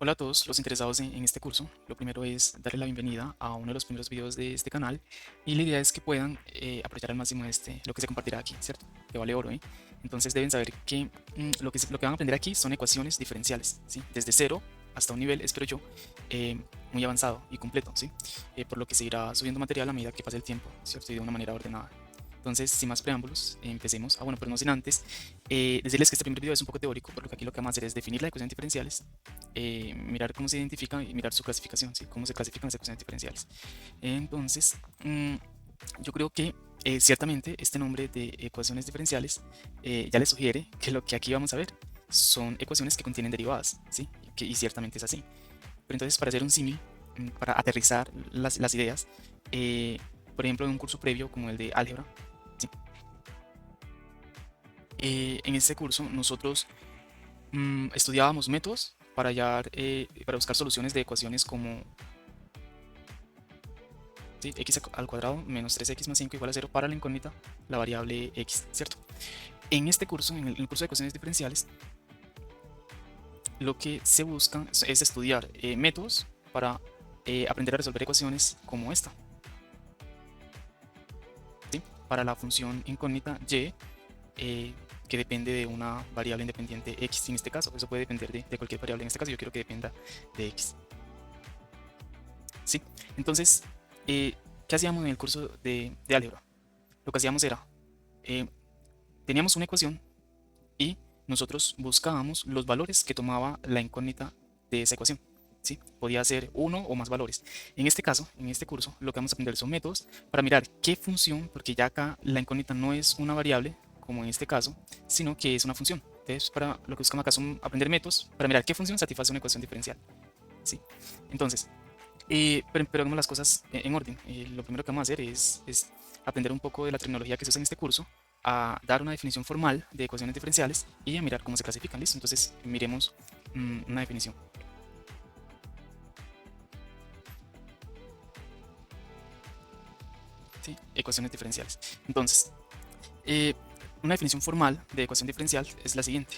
Hola a todos los interesados en este curso. Lo primero es darle la bienvenida a uno de los primeros videos de este canal y la idea es que puedan aprovechar al máximo lo que se compartirá aquí, ¿cierto? Que vale oro, ¿eh? Entonces deben saber que lo que van a aprender aquí son ecuaciones diferenciales, ¿sí? Desde cero hasta un nivel, espero yo, eh, muy avanzado y completo, ¿sí? Por lo que se irá subiendo material a medida que pase el tiempo, ¿cierto? Y de una manera ordenada. Entonces, sin más preámbulos, empecemos. Bueno, pero no sin antes decirles que este primer video es un poco teórico, por lo que aquí lo que vamos a hacer es definir las ecuaciones diferenciales, mirar cómo se identifican y mirar su clasificación, ¿sí? Cómo se clasifican las ecuaciones diferenciales. Entonces, yo creo que ciertamente este nombre de ecuaciones diferenciales ya les sugiere que lo que aquí vamos a ver son ecuaciones que contienen derivadas, ¿sí? Y ciertamente es así. Pero entonces, para hacer un símil, para aterrizar las ideas, por ejemplo, en un curso previo como el de álgebra, ¿sí? En este curso nosotros estudiábamos métodos para buscar soluciones de ecuaciones como, ¿sí? X al cuadrado menos 3x más 5 igual a 0 para la incógnita, la variable x, ¿cierto? En este curso, en el curso de ecuaciones diferenciales, lo que se busca es estudiar métodos para aprender a resolver ecuaciones como esta, ¿sí? Para la función incógnita y, que depende de una variable independiente x en este caso. Eso puede depender de cualquier variable. En este caso yo quiero que dependa de x, ¿sí? Entonces, ¿qué hacíamos en el curso de álgebra? Lo que hacíamos era, eh, teníamos una ecuación y nosotros buscábamos los valores que tomaba la incógnita de esa ecuación, ¿sí? Podía ser uno o más valores. En este caso, en este curso, lo que vamos a aprender son métodos para mirar qué función, porque ya acá la incógnita no es una variable, como en este caso, sino que es una función. Entonces, para lo que buscamos acá son aprender métodos para mirar qué función satisface una ecuación diferencial, ¿sí? Entonces, pero hagamos las cosas en orden. Lo primero que vamos a hacer es aprender un poco de la terminología que se usa en este curso, a dar una definición formal de ecuaciones diferenciales y a mirar cómo se clasifican. ¿Listo? Entonces, miremos una definición. ¿Sí? Ecuaciones diferenciales. Entonces, eh, una definición formal de ecuación diferencial es la siguiente.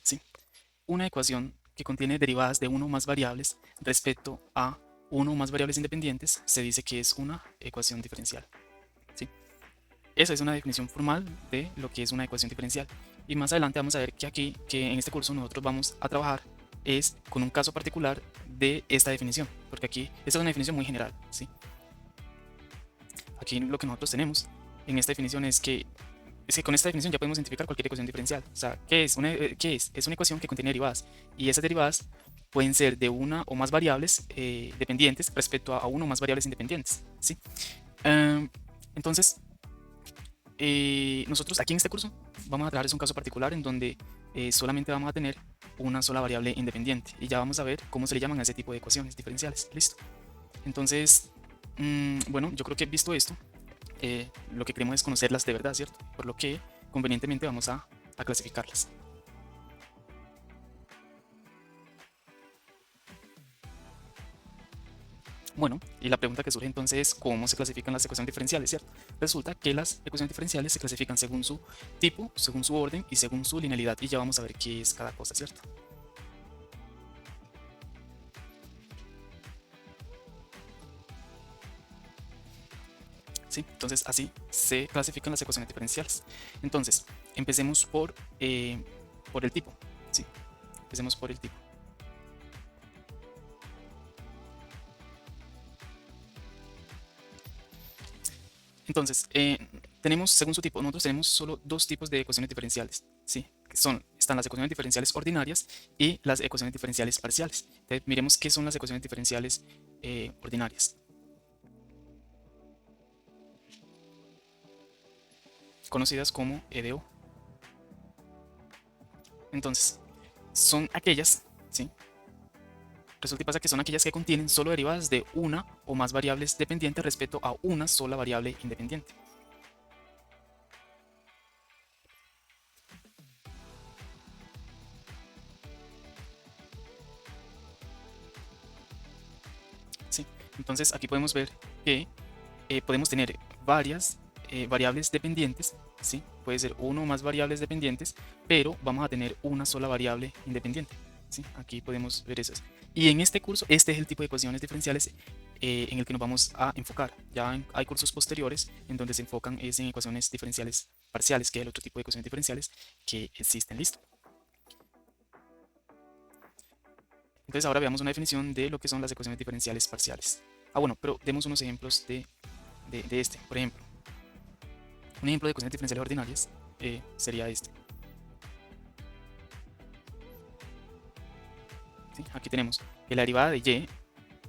¿Sí? Una ecuación que contiene derivadas de uno o más variables respecto a uno o más variables independientes se dice que es una ecuación diferencial. ¿Sí? Esa es una definición formal de lo que es una ecuación diferencial. Y más adelante vamos a ver que en este curso nosotros vamos a trabajar es con un caso particular de esta definición, porque aquí esta es una definición muy general, ¿sí? Aquí lo que nosotros tenemos en esta definición es que con esta definición ya podemos identificar cualquier ecuación diferencial. O sea, ¿qué es? ¿Qué es? Es una ecuación que contiene derivadas y esas derivadas pueden ser de una o más variables dependientes respecto a una o más variables independientes, ¿sí? Um, entonces, nosotros aquí en este curso vamos a trabajar un caso particular en donde solamente vamos a tener una sola variable independiente y ya vamos a ver cómo se le llaman a ese tipo de ecuaciones diferenciales. Listo. Entonces, bueno, yo creo que visto esto, lo que queremos es conocerlas de verdad, ¿cierto? Por lo que convenientemente vamos a clasificarlas. Bueno, y la pregunta que surge entonces es cómo se clasifican las ecuaciones diferenciales, ¿cierto? Resulta que las ecuaciones diferenciales se clasifican según su tipo, según su orden y según su linealidad y ya vamos a ver qué es cada cosa, ¿cierto? ¿Sí? Entonces así se clasifican las ecuaciones diferenciales. Entonces, empecemos por el tipo, ¿sí? Empecemos por el tipo. Entonces, tenemos, según su tipo, nosotros tenemos solo dos tipos de ecuaciones diferenciales, ¿sí? Están las ecuaciones diferenciales ordinarias y las ecuaciones diferenciales parciales. Entonces, miremos qué son las ecuaciones diferenciales ordinarias, conocidas como EDO. Entonces, son aquellas, ¿sí? Resulta y pasa que son aquellas que contienen solo derivadas de una o más variables dependientes respecto a una sola variable independiente. ¿Sí? Entonces aquí podemos ver que podemos tener varias variables dependientes, ¿sí? Puede ser uno o más variables dependientes, pero vamos a tener una sola variable independiente, ¿sí? Aquí podemos ver esas. Y en este curso, este es el tipo de ecuaciones diferenciales en el que nos vamos a enfocar. Hay cursos posteriores en donde se enfocan en ecuaciones diferenciales parciales, que es el otro tipo de ecuaciones diferenciales que existen. Listo. Entonces ahora veamos una definición de lo que son las ecuaciones diferenciales parciales. Bueno, pero demos unos ejemplos de este. Por ejemplo, un ejemplo de ecuaciones diferenciales ordinarias sería este. ¿Sí? Aquí tenemos que la derivada de y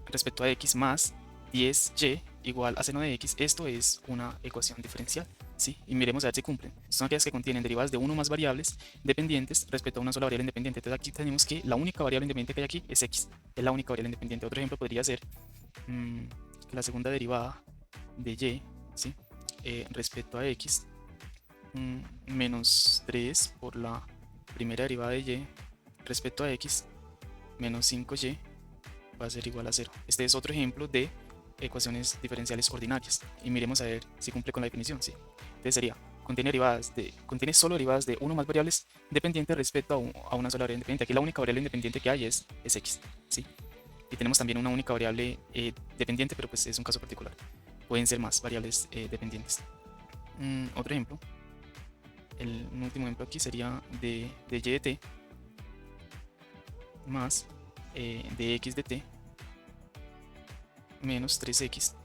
respecto a x más 10y igual a seno de x. Esto es una ecuación diferencial, ¿sí? Y miremos a ver si cumplen. Son aquellas que contienen derivadas de uno o más variables dependientes respecto a una sola variable independiente. Entonces aquí tenemos que la única variable independiente que hay aquí es x. Es la única variable independiente. Otro ejemplo podría ser que la segunda derivada de y, ¿sí? Respecto a x menos 3 por la primera derivada de y respecto a x menos 5y va a ser igual a 0. Este es otro ejemplo de ecuaciones diferenciales ordinarias. Y miremos a ver si cumple con la definición. ¿Sí? Entonces sería, contiene solo derivadas de uno o más variables dependientes respecto a una sola variable independiente. Aquí la única variable independiente que hay es x. ¿Sí? Y tenemos también una única variable dependiente, pero pues es un caso particular. Pueden ser más variables dependientes. Otro ejemplo, un último ejemplo aquí sería de y de t más de x de t menos 3x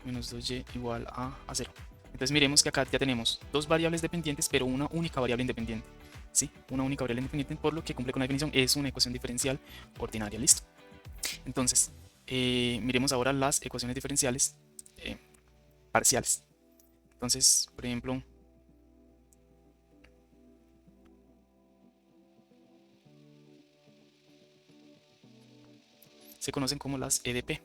menos 2y igual a 0. Entonces miremos que acá ya tenemos dos variables dependientes, pero una única variable independiente. ¿Sí? Una única variable independiente, por lo que cumple con la definición, es una ecuación diferencial ordinaria. Listo. Entonces, miremos ahora las ecuaciones diferenciales parciales. Entonces, por ejemplo, se conocen como las EDP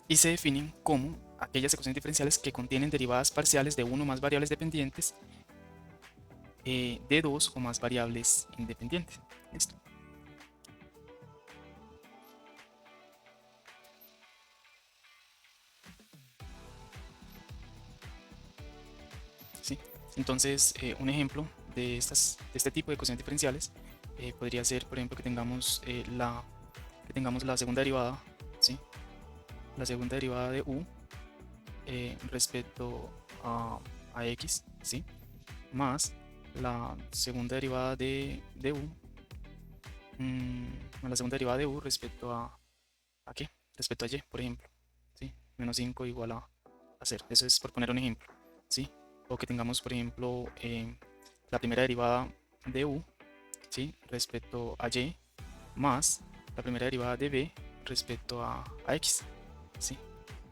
y se definen como aquellas ecuaciones diferenciales que contienen derivadas parciales de uno o más variables dependientes de dos o más variables independientes. Listo. ¿Sí? Entonces, un ejemplo de este tipo de ecuaciones diferenciales podría ser, por ejemplo, que tengamos la segunda derivada, ¿sí? La segunda derivada de u respecto a x, ¿sí? Más la segunda derivada de u, la segunda derivada de u respecto ¿a qué? Respecto a y, por ejemplo, ¿sí? Menos 5 igual a 0. Eso es por poner un ejemplo, ¿sí? O que tengamos, por ejemplo, la primera derivada de u, ¿sí? Respecto a y más la primera derivada de b respecto a x, ¿sí?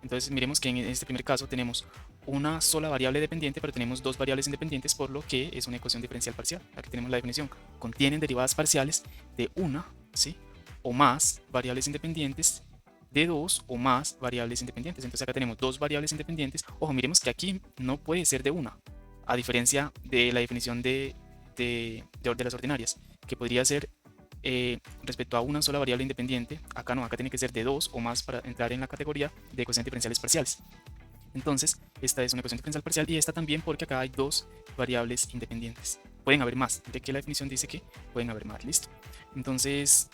Entonces miremos que en este primer caso tenemos una sola variable dependiente, pero tenemos dos variables independientes, por lo que es una ecuación diferencial parcial. Aquí tenemos la definición. Contienen derivadas parciales de una, ¿sí? O más variables independientes de dos o más variables independientes. Entonces acá tenemos dos variables independientes. Ojo, miremos que aquí no puede ser de una, a diferencia de la definición de las ordinarias, que podría ser respecto a una sola variable independiente. Acá no, acá tiene que ser de dos o más para entrar en la categoría de ecuaciones diferenciales parciales. Entonces, esta es una ecuación diferencial parcial y esta también porque acá hay dos variables independientes. Pueden haber más, de que la definición dice que pueden haber más, listo. Entonces,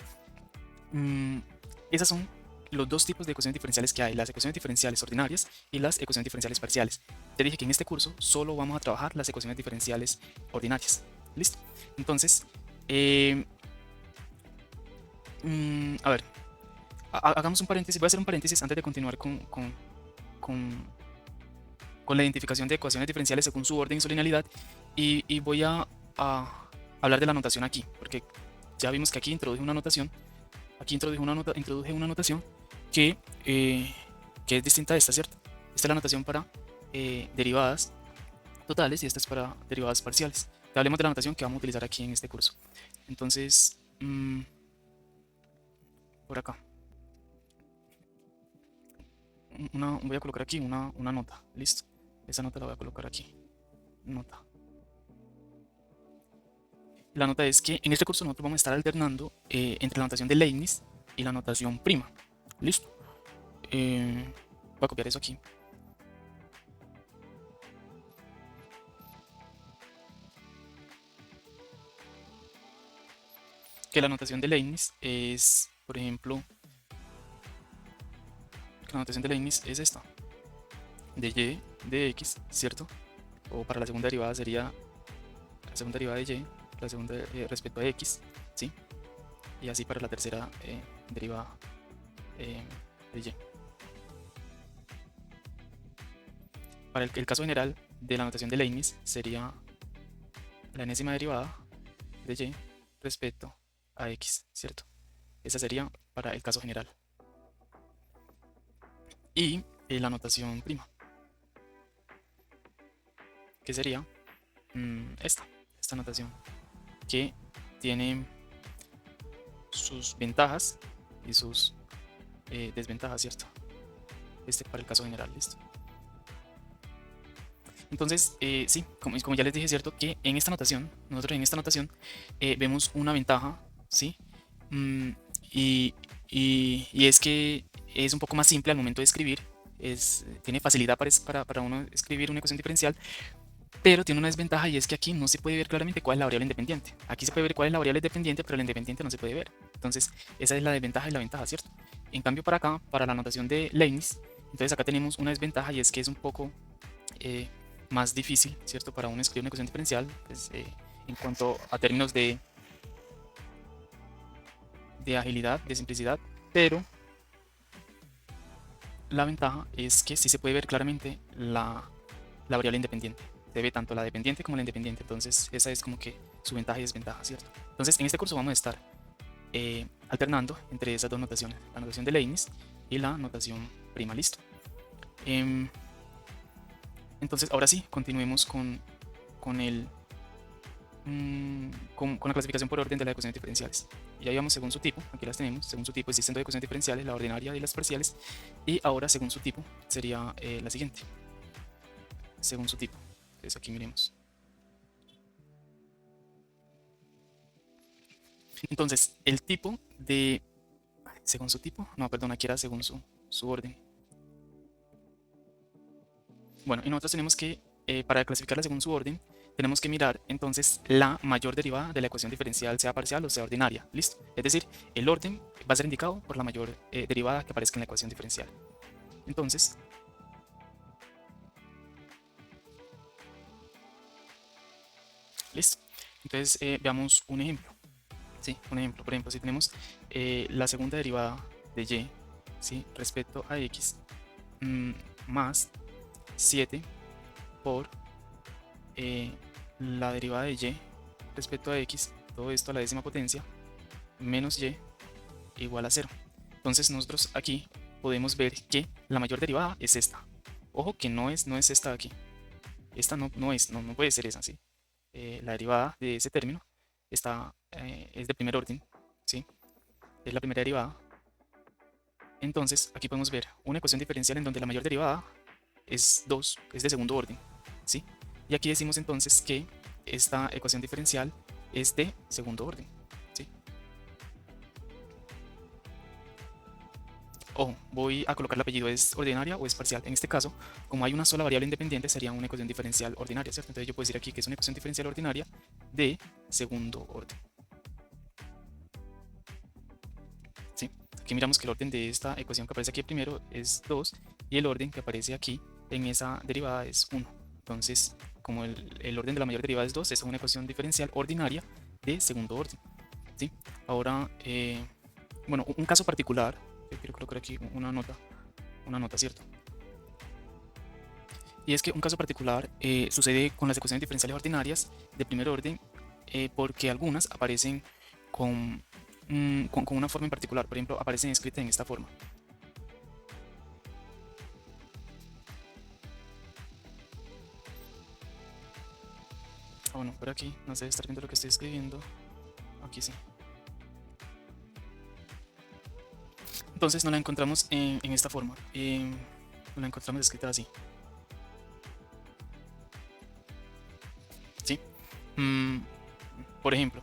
esas son los dos tipos de ecuaciones diferenciales que hay, las ecuaciones diferenciales ordinarias y las ecuaciones diferenciales parciales. Te dije que en este curso solo vamos a trabajar las ecuaciones diferenciales ordinarias, listo. Entonces, a ver, hagamos un paréntesis, voy a hacer un paréntesis antes de continuar con la identificación de ecuaciones diferenciales según su orden y su linealidad y voy a hablar de la notación aquí, porque ya vimos que aquí introduje una notación, introduje una notación que es distinta a esta, ¿cierto? Esta es la notación para derivadas totales y esta es para derivadas parciales. Ya hablemos de la notación que vamos a utilizar aquí en este curso. Entonces, por acá. Voy a colocar aquí una nota, listo. Esa nota la voy a colocar aquí. Nota. La nota es que en este curso nosotros vamos a estar alternando entre la notación de Leibniz, y la notación prima. Listo. Voy a copiar eso aquí. Que la notación de Leibniz es, por ejemplo, que la notación de Leibniz es esta, de y de x, ¿cierto? O para la segunda derivada sería la segunda derivada de y, la segunda respecto a x, ¿sí? Y así para la tercera derivada de y. Para el caso general de la notación de Leibniz sería la enésima derivada de y respecto a x, ¿cierto? Esa sería para el caso general. Y la notación prima, que sería esta notación, que tiene sus ventajas y sus desventajas, ¿cierto? Para el caso general, listo. Entonces, sí, como ya les dije, ¿cierto? Que en esta notación, nosotros en esta notación vemos una ventaja, ¿sí? Mm, y, y es que es un poco más simple al momento de escribir, tiene facilidad para uno escribir una ecuación diferencial, pero tiene una desventaja y es que aquí no se puede ver claramente cuál es la variable independiente. Aquí se puede ver cuál es la variable dependiente, pero la independiente no se puede ver. Entonces, esa es la desventaja y la ventaja, ¿cierto? En cambio, para acá, para la notación de Leibniz, entonces acá tenemos una desventaja y es que es un poco eh, más difícil, ¿cierto? Para uno escribir una ecuación diferencial, pues, en cuanto a términos de agilidad, de simplicidad, pero la ventaja es que sí se puede ver claramente la variable independiente. Se ve tanto la dependiente como la independiente, entonces esa es como que su ventaja y desventaja, ¿cierto? Entonces en este curso vamos a estar alternando entre esas dos notaciones, la notación de Leibniz y la notación prima, listo. Em, entonces ahora sí, continuemos con el con la clasificación por orden de las ecuaciones diferenciales. Y ya íbamos según su tipo, aquí las tenemos, según su tipo existen dos ecuaciones diferenciales, la ordinaria y las parciales, y ahora según su tipo sería la siguiente, según su tipo. Entonces aquí miremos. Entonces, el tipo de... Según su tipo, no, perdón, aquí era según su orden. Bueno, y nosotros tenemos que, para clasificarla según su orden, tenemos que mirar entonces la mayor derivada de la ecuación diferencial, sea parcial o sea ordinaria. ¿Listo? Es decir, el orden va a ser indicado por la mayor derivada que aparezca en la ecuación diferencial. Entonces, listo. Entonces, veamos un ejemplo. Sí, un ejemplo. Por ejemplo, si tenemos la segunda derivada de y, ¿sí? Respecto a x, más 7 por la derivada de y respecto a x, todo esto a la décima potencia, menos y igual a 0. Entonces nosotros aquí podemos ver que la mayor derivada es esta. Ojo que no es esta de aquí. Esta no puede ser esa, ¿sí? La derivada de ese término es de primer orden, ¿sí? Es la primera derivada. Entonces aquí podemos ver una ecuación diferencial en donde la mayor derivada es 2, es de segundo orden, ¿sí? Y aquí decimos entonces que esta ecuación diferencial es de segundo orden, ¿sí? Ojo, voy a colocar el apellido, ¿es ordinaria o es parcial? En este caso, como hay una sola variable independiente, sería una ecuación diferencial ordinaria, ¿cierto? Entonces yo puedo decir aquí que es una ecuación diferencial ordinaria de segundo orden, ¿sí? Aquí miramos que el orden de esta ecuación que aparece aquí primero es 2 y el orden que aparece aquí en esa derivada es 1. Entonces, como el orden de la mayor derivada es 2, es una ecuación diferencial ordinaria de segundo orden, ¿sí? Ahora, bueno, un caso particular, yo quiero colocar aquí una nota, ¿cierto? Y es que un caso particular sucede con las ecuaciones diferenciales ordinarias de primer orden porque algunas aparecen con una forma en particular. Por ejemplo, aparecen escritas en esta forma. Ah, bueno, por aquí no se debe estar viendo lo que estoy escribiendo. Aquí sí. Entonces no la encontramos en esta forma. No la encontramos escrita así. ¿Sí? Mm, por ejemplo,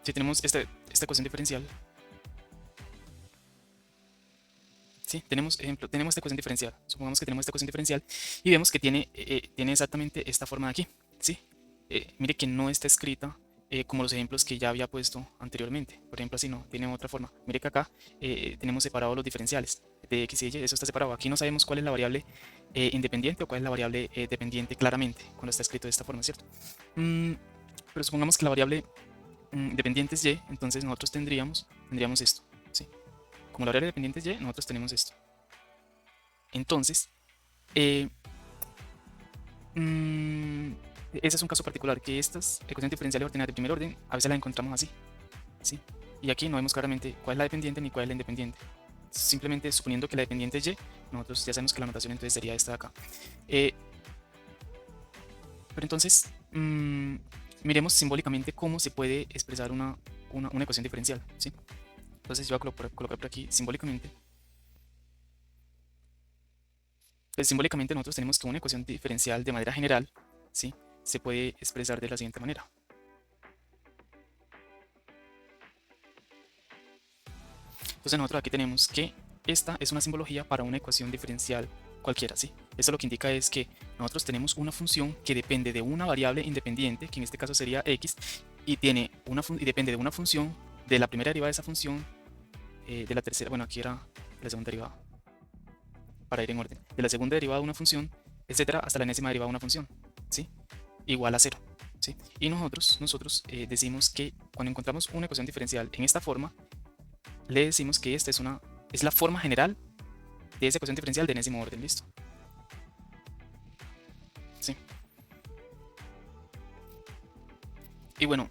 si tenemos esta ecuación diferencial, ¿sí? Tenemos esta ecuación diferencial. Supongamos que tenemos esta ecuación diferencial y vemos que tiene exactamente esta forma de aquí, ¿sí? Mire que no está escrita como los ejemplos que ya había puesto anteriormente. Por ejemplo, así no, tiene otra forma. Mire que acá tenemos separados los diferenciales de x y y, eso está separado. Aquí no sabemos cuál es la variable independiente o cuál es la variable dependiente claramente cuando está escrito de esta forma, ¿cierto? Pero supongamos que la variable dependiente es y, entonces nosotros tendríamos esto, ¿sí? Como la variable dependiente es y, nosotros tenemos esto. Entonces, eh, ese es un caso particular, que estas ecuaciones diferenciales ordinarias de primer orden a veces las encontramos así, ¿sí? Y aquí no vemos claramente cuál es la dependiente ni cuál es la independiente. Simplemente suponiendo que la dependiente es y, nosotros ya sabemos que la notación entonces sería esta de acá. Pero entonces, miremos simbólicamente cómo se puede expresar una ecuación diferencial, ¿sí? Entonces yo voy a colocar por aquí simbólicamente. Pues simbólicamente nosotros tenemos que una ecuación diferencial de manera general, ¿sí? Se puede expresar de la siguiente manera. Entonces nosotros aquí tenemos que esta es una simbología para una ecuación diferencial cualquiera, ¿sí? Esto lo que indica es que nosotros tenemos una función que depende de una variable independiente, que en este caso sería x, y depende de una función, de la primera derivada de esa función, de la tercera, bueno, aquí era la segunda derivada, para ir en orden, de la segunda derivada de una función, etcétera, hasta la enésima derivada de una función, ¿sí? Igual a 0, ¿sí? Y nosotros decimos que cuando encontramos una ecuación diferencial en esta forma, le decimos que esta es la forma general de esa ecuación diferencial de enésimo orden, ¿listo? Sí. Y bueno,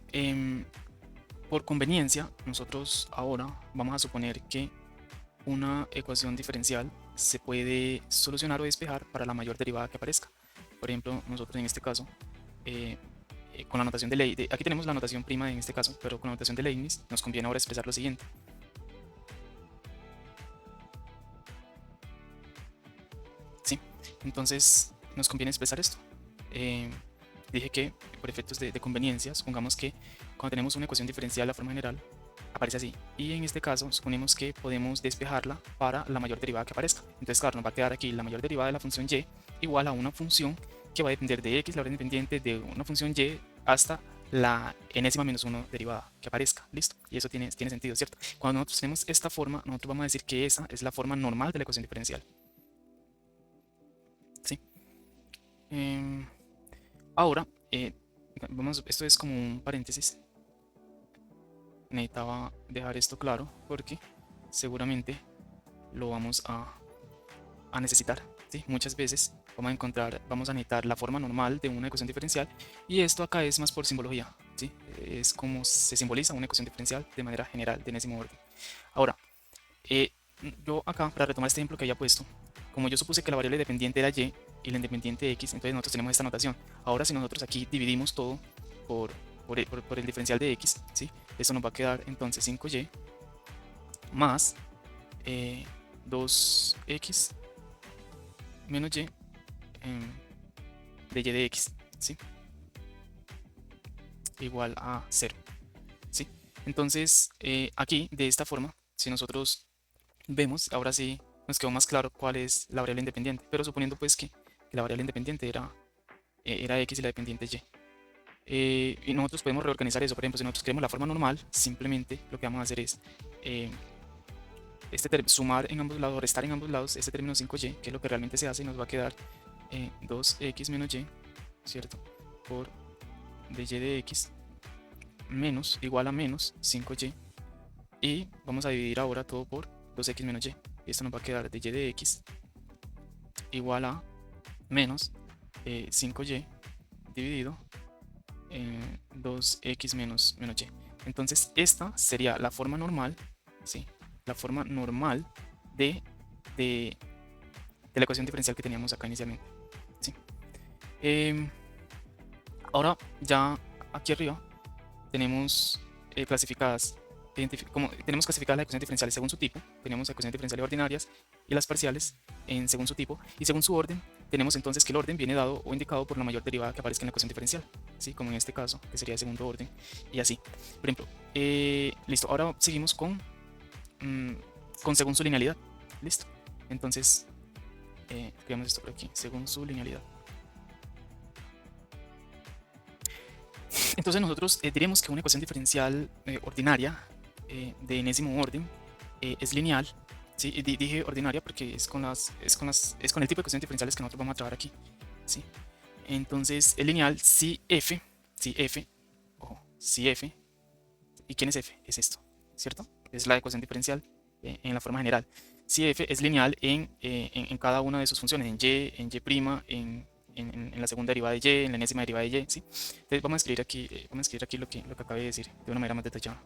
por conveniencia, nosotros ahora vamos a suponer que una ecuación diferencial se puede solucionar o despejar para la mayor derivada que aparezca. Por ejemplo, nosotros en este caso, con la notación de Leibniz, aquí tenemos la notación prima en este caso, pero con la notación de Leibniz nos conviene ahora expresar lo siguiente. ¿Sí? Entonces nos conviene expresar esto. Dije que por efectos de conveniencia, supongamos que cuando tenemos una ecuación diferencial, la forma general aparece así. Y en este caso, suponemos que podemos despejarla para la mayor derivada que aparezca. Entonces, claro, nos va a quedar aquí la mayor derivada de la función y igual a una función que va a depender de x, la variable independiente de una función y hasta la enésima menos 1 derivada que aparezca. ¿Listo? Y eso tiene sentido, ¿cierto? Cuando nosotros tenemos esta forma, nosotros vamos a decir que esa es la forma normal de la ecuación diferencial. ¿Sí? Ahora, esto es como un paréntesis. Necesitaba dejar esto claro porque seguramente lo vamos a necesitar, ¿sí? Muchas veces vamos a necesitar la forma normal de una ecuación diferencial y esto acá es más por simbología, ¿sí? Es como se simboliza una ecuación diferencial de manera general, de enésimo orden. Ahora, yo acá, para retomar este ejemplo que había puesto, como yo supuse que la variable dependiente era y la independiente x, entonces nosotros tenemos esta notación. Ahora si nosotros aquí dividimos todo por el diferencial de x, ¿sí? Esto nos va a quedar entonces 5y más 2x menos y de y de x, ¿sí? Igual a 0, ¿sí? Entonces aquí de esta forma, si nosotros vemos, ahora sí nos quedó más claro cuál es la variable independiente, pero suponiendo pues que la variable independiente era x y la dependiente y. Y nosotros podemos reorganizar eso. Por ejemplo, si nosotros queremos la forma normal, simplemente lo que vamos a hacer es sumar en ambos lados, restar en ambos lados este término 5y, que es lo que realmente se hace, y nos va a quedar 2x menos y, ¿cierto? Por dy de x menos, igual a menos 5y, y vamos a dividir ahora todo por 2x menos y, y esto nos va a quedar dy de x igual a menos 5y dividido 2x menos y. Entonces esta sería la forma normal, ¿sí? La forma normal de la ecuación diferencial que teníamos acá inicialmente, ¿sí? Ahora ya aquí arriba tenemos clasificadas tenemos clasificadas las ecuaciones diferenciales según su tipo. Tenemos ecuaciones diferenciales ordinarias y las parciales según su tipo, y según su orden tenemos entonces que el orden viene dado o indicado por la mayor derivada que aparezca en la ecuación diferencial, ¿sí? Como en este caso, que sería de segundo orden, y así. Por ejemplo, listo, ahora seguimos con según su linealidad. Listo. Entonces, escribamos esto por aquí, según su linealidad. Entonces nosotros diremos que una ecuación diferencial ordinaria de enésimo orden es lineal. ¿Sí? Y dije ordinaria porque es con el tipo de ecuaciones diferenciales que nosotros vamos a trabajar aquí. ¿Sí? Entonces es lineal si f, ojo, si f, ¿y quién es f? Es esto, ¿cierto? Es la ecuación diferencial en la forma general. Si f es lineal en cada una de sus funciones, en y', en la segunda derivada de y, en la enésima derivada de y, ¿sí? Entonces vamos a escribir aquí lo que acabé de decir de una manera más detallada.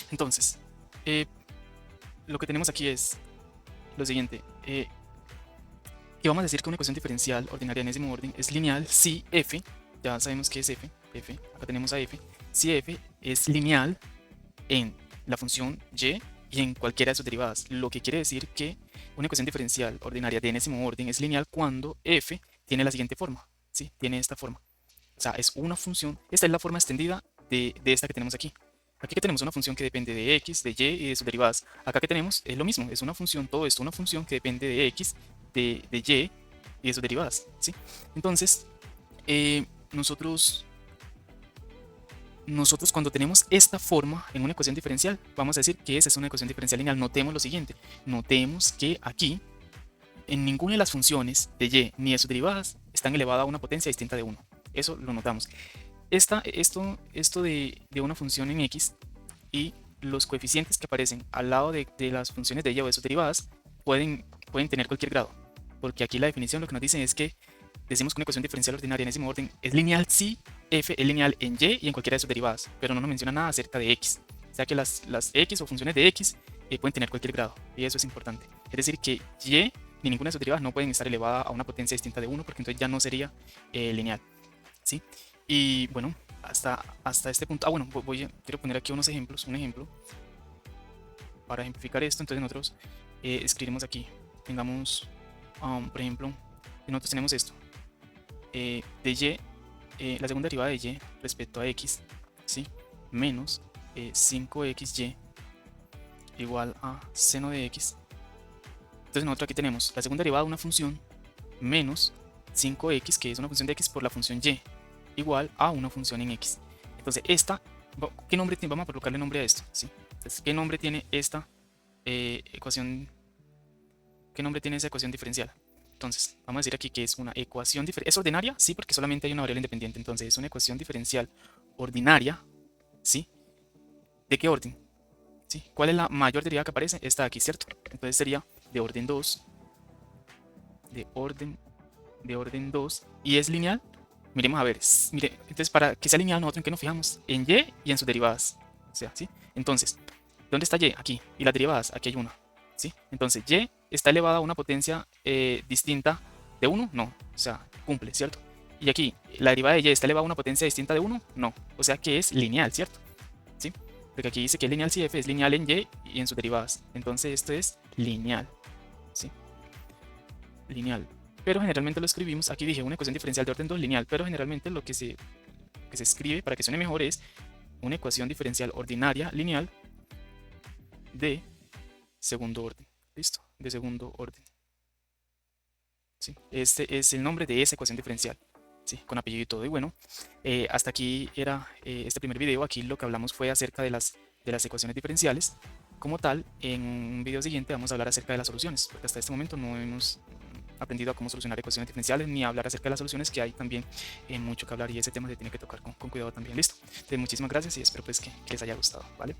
Entonces, lo que tenemos aquí es lo siguiente. Que vamos a decir que una ecuación diferencial ordinaria en enésimo orden es lineal si f, ya sabemos que es f, acá tenemos a f, si f es lineal en la función y y en cualquiera de sus derivadas, lo que quiere decir que una ecuación diferencial ordinaria de enésimo orden es lineal cuando f tiene la siguiente forma, ¿sí? Tiene esta forma. O sea, es una función, esta es la forma extendida de esta que tenemos aquí. Aquí que tenemos una función que depende de x, de y y de sus derivadas. Acá que tenemos es lo mismo, es una función, todo esto, una función que depende de x, de y y de sus derivadas, ¿sí? Entonces, nosotros cuando tenemos esta forma en una ecuación diferencial, vamos a decir que esa es una ecuación diferencial lineal. Notemos lo siguiente, notemos que aquí en ninguna de las funciones de y ni de sus derivadas están elevadas a una potencia distinta de 1. Eso lo notamos. Esto de una función en x y los coeficientes que aparecen al lado de las funciones de y o de sus derivadas pueden tener cualquier grado. Porque aquí la definición lo que nos dice es que decimos que una ecuación diferencial ordinaria en enésimo orden es lineal si f es lineal en y y en cualquiera de sus derivadas, pero no nos menciona nada acerca de x. O sea que las x o funciones de x pueden tener cualquier grado, y eso es importante. Es decir, que y ni ninguna de sus derivadas no pueden estar elevadas a una potencia distinta de 1, porque entonces ya no sería lineal, ¿sí? Y bueno, hasta este punto, bueno, quiero poner aquí unos ejemplos, un ejemplo para ejemplificar esto. Entonces nosotros escribiremos aquí, tengamos, por ejemplo, nosotros tenemos esto, de y, la segunda derivada de y respecto a x, ¿sí? Menos 5xy igual a seno de x. Entonces nosotros aquí tenemos la segunda derivada de una función menos 5x, que es una función de x, por la función y, igual a una función en x. Entonces ¿qué nombre tiene? Vamos a colocarle nombre a esto, ¿sí? Entonces, ¿qué nombre tiene esta ecuación? ¿Qué nombre tiene esa ecuación diferencial? Entonces, vamos a decir aquí que es una ecuación diferencial. ¿Es ordinaria? Sí, porque solamente hay una variable independiente. Entonces, es una ecuación diferencial ordinaria, ¿sí? ¿De qué orden? ¿Sí? ¿Cuál es la mayor derivada que aparece? Esta de aquí, ¿cierto? Entonces sería de orden 2, de orden 2, y es lineal. Miremos a ver, mire, entonces para que sea lineal nosotros en qué nos fijamos, en y y en sus derivadas, o sea, ¿sí? Entonces, ¿dónde está y? Aquí, y las derivadas, aquí hay una, ¿sí? Entonces, y está elevada a una potencia distinta de 1, no, o sea, cumple, ¿cierto? Y aquí, la derivada de y está elevada a una potencia distinta de 1, no, o sea que es lineal, ¿cierto? ¿Sí? Porque aquí dice que es lineal si f es lineal en y y en sus derivadas, entonces esto es lineal, ¿sí? Lineal. Pero generalmente lo escribimos, aquí dije una ecuación diferencial de orden 2 lineal, pero generalmente lo que se escribe para que suene mejor es una ecuación diferencial ordinaria lineal de segundo orden. ¿Listo? De segundo orden. ¿Sí? Este es el nombre de esa ecuación diferencial, ¿sí? Con apellido y todo. Y bueno, hasta aquí era este primer video. Aquí lo que hablamos fue acerca de las ecuaciones diferenciales. Como tal, en un video siguiente vamos a hablar acerca de las soluciones, porque hasta este momento no hemos aprendido a cómo solucionar ecuaciones diferenciales ni a hablar acerca de las soluciones, que hay también mucho que hablar, y ese tema se tiene que tocar con cuidado también. Listo. Entonces, muchísimas gracias y espero pues que les haya gustado, ¿vale?